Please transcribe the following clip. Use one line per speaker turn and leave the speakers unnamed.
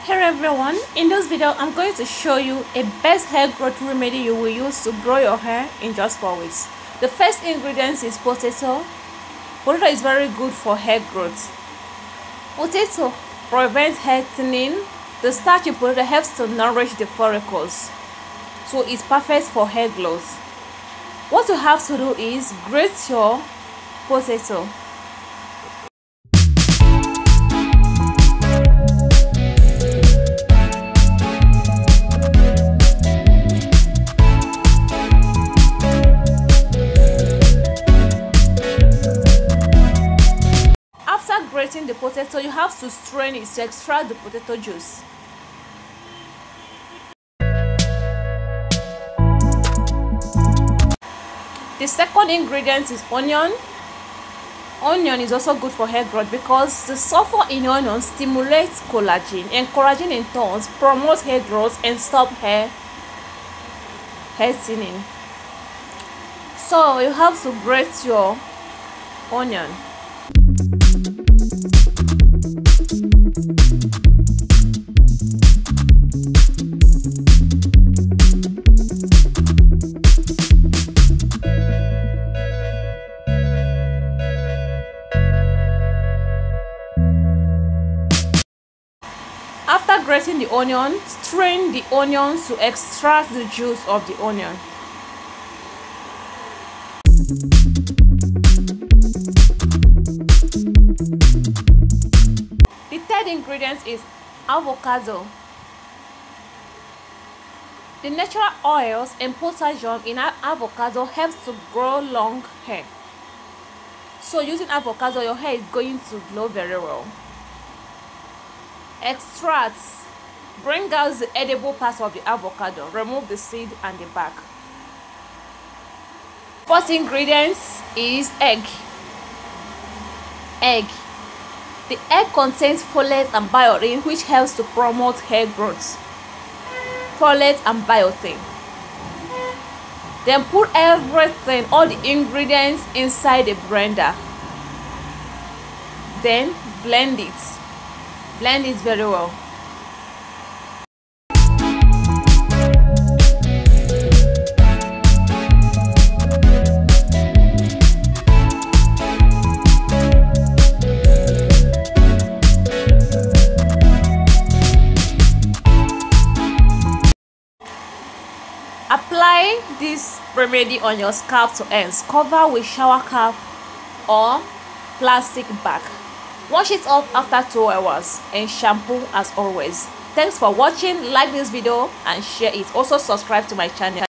Hello everyone, in this video I'm going to show you a best hair growth remedy you will use to grow your hair in just 4 weeks. The first ingredient is potato. Potato is very good for hair growth. Potato prevents hair thinning. The starch in potato helps to nourish the follicles, so it's perfect for hair growth. What you have to do is grate your potato. After grating the potato, you have to strain it to extract the potato juice. The second ingredient is onion. Onion is also good for hair growth because the sulfur in onion stimulates collagen, and collagen in turn promotes hair growth and stop hair thinning. So you have to grate your onion. After grating the onion, strain the onion to extract the juice of the onion. The third ingredient is avocado. The natural oils and potassium in avocado helps to grow long hair. So using avocado, your hair is going to glow very well. Extracts. Bring out the edible parts of the avocado. Remove the seed and the bark. First ingredient is egg. The egg contains folate and biotin, which helps to promote hair growth. Folate and biotin. Then put everything, all the ingredients, inside a blender. Then blend it. Blend it very well. Apply this remedy on your scalp to ends. Cover with shower cap or plastic bag. Wash it off after 2 hours and shampoo as always. Thanks for watching. Like this video and share it. Also subscribe to my channel.